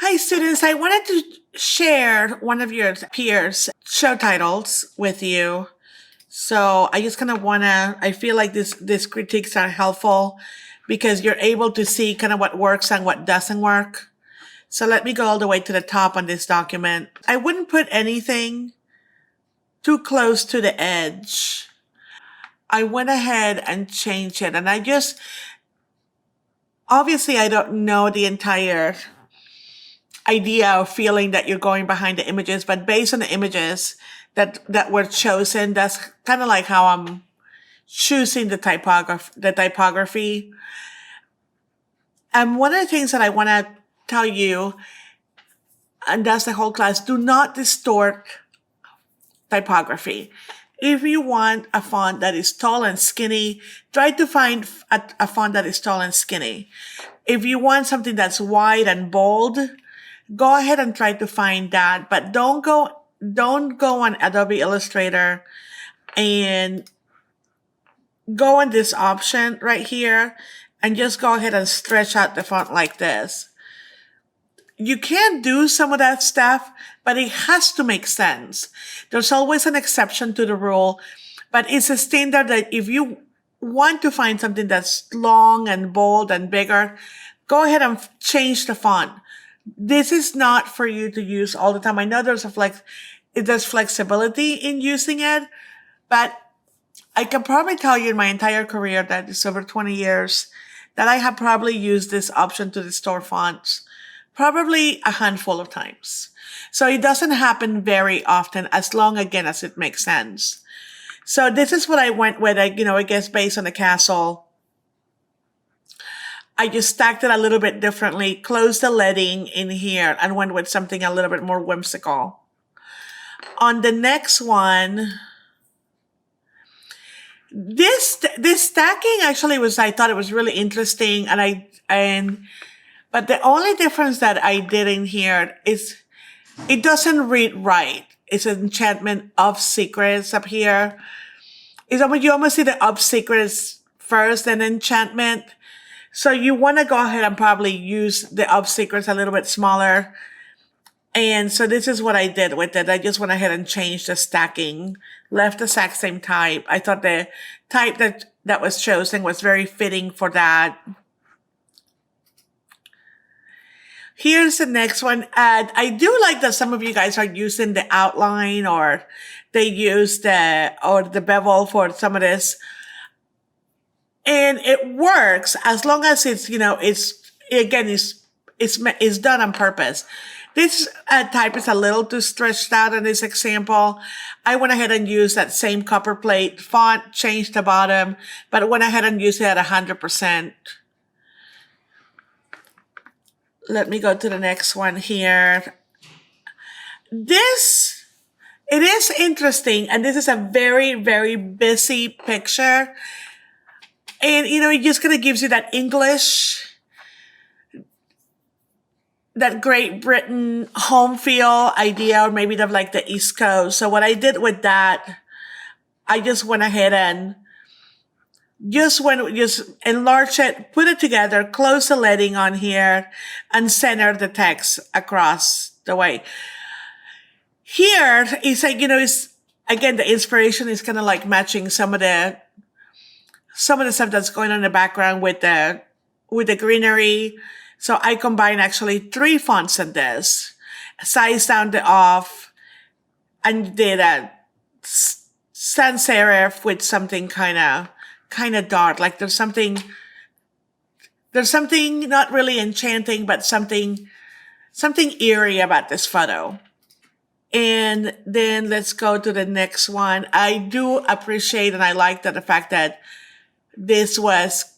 Hi, students. I wanted to share one of your peers' show titles with you. So I just kind of I feel like these critiques are helpful because you're able to see kind of what works and what doesn't work. So let me go all the way to the top on this document. I wouldn't put anything too close to the edge. I went ahead and changed it, and obviously I don't know the entire idea or feeling that you're going behind the images, but based on the images that were chosen, that's kind of like how I'm choosing the typography. And one of the things that I want to tell you, and that's the whole class, do not distort typography. If you want a font that is tall and skinny, try to find a font that is tall and skinny. If you want something that's wide and bold, go ahead and try to find that, but don't go on Adobe Illustrator and go on this option right here and just go ahead and stretch out the font like this. You can do some of that stuff, but it has to make sense. There's always an exception to the rule, but it's a standard that if you want to find something that's long and bold and bigger, go ahead and change the font. This is not for you to use all the time. I know there's flexibility in using it, but I can probably tell you in my entire career, that is over 20 years, that I have probably used this option to distort fonts probably a handful of times. So it doesn't happen very often, as long, again, as it makes sense. So this is what I went with. I guess based on the castle, I just stacked it a little bit differently, closed the leading in here, and went with something a little bit more whimsical. On the next one, this stacking actually I thought it was really interesting, but the only difference that I did in here is it doesn't read right. It's an enchantment of secrets up here. You almost see the of secrets first, then enchantment. So you want to go ahead and probably use the of secrets a little bit smaller. And so this is what I did with it. I just went ahead and changed the stacking, left the exact same type. I thought the type that was chosen was very fitting for that. Here's the next one. I do like that some of you guys are using the outline, or they use the bevel for some of this. And it works as long as it's done on purpose. This type is a little too stretched out in this example. I went ahead and used that same copperplate font, changed the bottom, but went ahead and used it at 100%. Let me go to the next one here. It is interesting, and this is a very, very busy picture. And, it just kind of gives you that English, that Great Britain home feel idea, or maybe of like the East Coast. So what I did with that, I just went ahead and just enlarge it, put it together, close the leading on here, and center the text across the way. Here, it's like, again, the inspiration is kind of like matching some of the stuff that's going on in the background with the greenery. So I combined actually 3 fonts in this, sized down the off, and did a sans serif with something kind of dark. Like there's something not really enchanting, but something eerie about this photo. And then let's go to the next one. I do appreciate and I like the fact that this was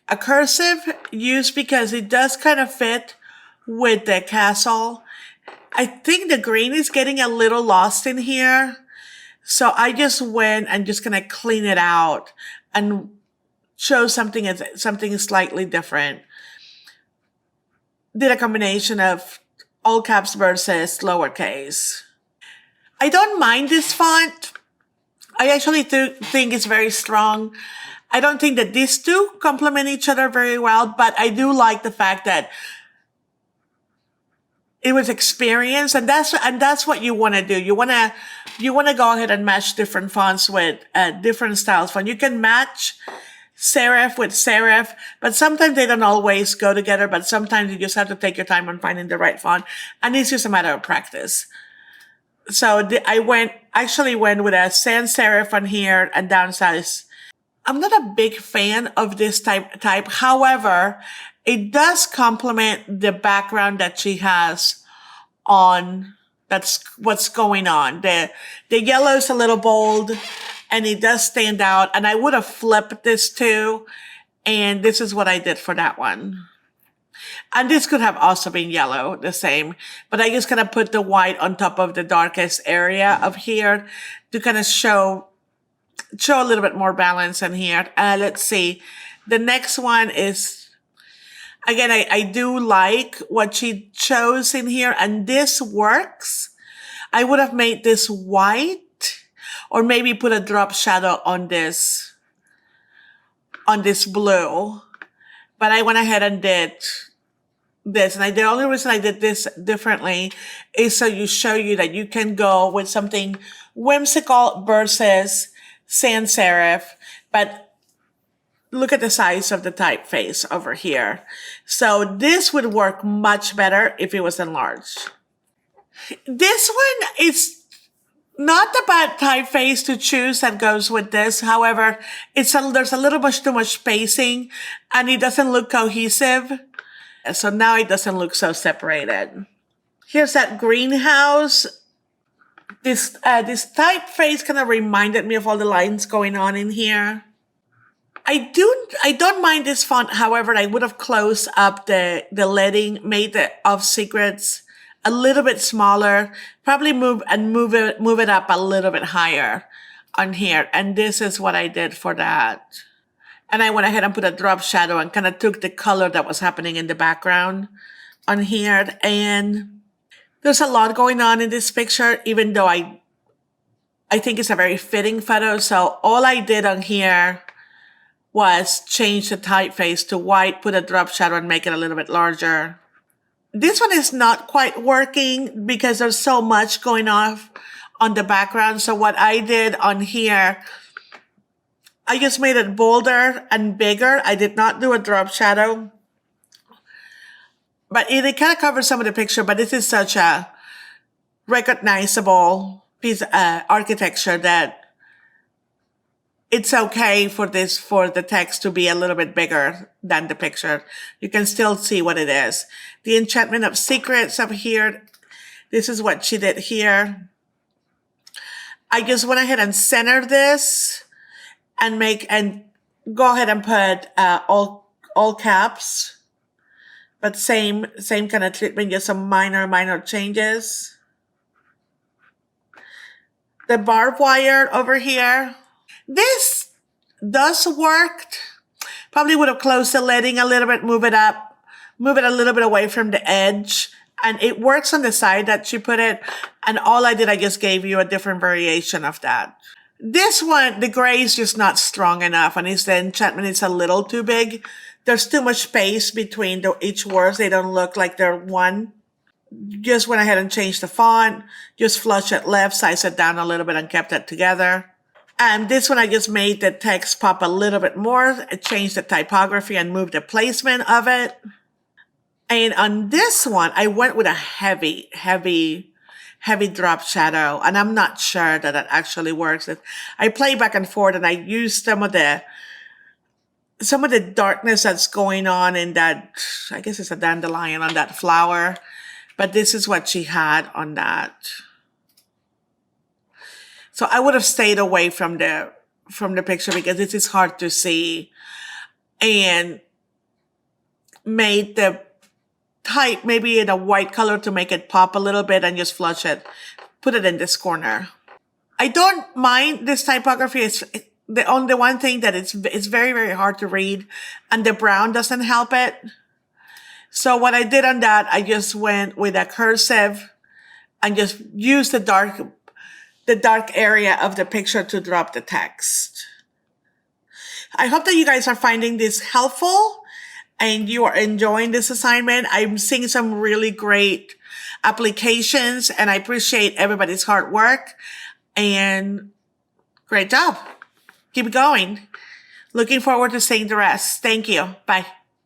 a cursive use, because it does kind of fit with the castle. I think the green is getting a little lost in here. So I just went and just gonna clean it out and show something slightly different. Did a combination of all caps versus lowercase. I don't mind this font. I actually think it's very strong. I don't think that these two complement each other very well, but I do like the fact that it was experience, and that's what you want to do. You want to go ahead and match different fonts with different styles font. You can match serif with serif, but sometimes they don't always go together. But sometimes you just have to take your time on finding the right font, and it's just a matter of practice. So I actually went with a sans serif on here and downsize. I'm not a big fan of this type. However, it does complement the background that she has on. That's what's going on. The yellow is a little bold and it does stand out. And I would have flipped this too. And this is what I did for that one. And this could have also been yellow, the same. But I just kind of put the white on top of the darkest area of here to kind of show a little bit more balance in here. Let's see. The next one is, again, I do like what she chose in here, and this works. I would have made this white, or maybe put a drop shadow on this blue. But I went ahead and did this. And the only reason I did this differently is so show you that you can go with something whimsical versus sans serif, but look at the size of the typeface over here. So this would work much better if it was enlarged. This one is not the bad typeface to choose that goes with this. However, there's a little too much spacing and it doesn't look cohesive. So now it doesn't look so separated. Here's that greenhouse. This typeface kind of reminded me of all the lines going on in here. I don't mind this font. However, I would have closed up the leading, made the Of Secrets a little bit smaller, probably move it up a little bit higher on here. And this is what I did for that. And I went ahead and put a drop shadow and kind of took the color that was happening in the background on here. And there's a lot going on in this picture, even though I think it's a very fitting photo. So all I did on here was change the typeface to white, put a drop shadow and make it a little bit larger. This one is not quite working because there's so much going on the background. So what I did on here, I just made it bolder and bigger. I did not do a drop shadow, but it kind of covers some of the picture. But this is such a recognizable piece of architecture that it's okay for the text to be a little bit bigger than the picture. You can still see what it is. The Enchantment of Secrets up here. This is what she did here. I just went ahead and centered this and go ahead and put all caps, but same kind of treatment, just some minor changes. The barbed wire over here. This does work. Probably would have closed the leading a little bit, move it up, move it a little bit away from the edge. And it works on the side that she put it. And all I did, I just gave you a different variation of that. This one, the gray is just not strong enough. And the enchantment is a little too big. There's too much space between each words. They don't look like they're one. Just went ahead and changed the font. Just flush it left, size it down a little bit and kept it together. And this one, I just made the text pop a little bit more. I changed the typography and moved the placement of it. And on this one, I went with a heavy drop shadow. And I'm not sure that actually works. I play back and forth and I used some of the darkness that's going on in that, I guess it's a dandelion on that flower. But this is what she had on that. So I would have stayed away from the picture because this is hard to see, and made the type maybe in a white color to make it pop a little bit and just flush it, put it in this corner. I don't mind this typography. It's the only one thing that it's very, very hard to read, and the brown doesn't help it. So what I did on that, I just went with a cursive and just used the dark area of the picture to drop the text. I hope that you guys are finding this helpful. and you are enjoying this assignment. I'm seeing some really great applications, and I appreciate everybody's hard work. And great job. Keep going. Looking forward to seeing the rest. Thank you. Bye.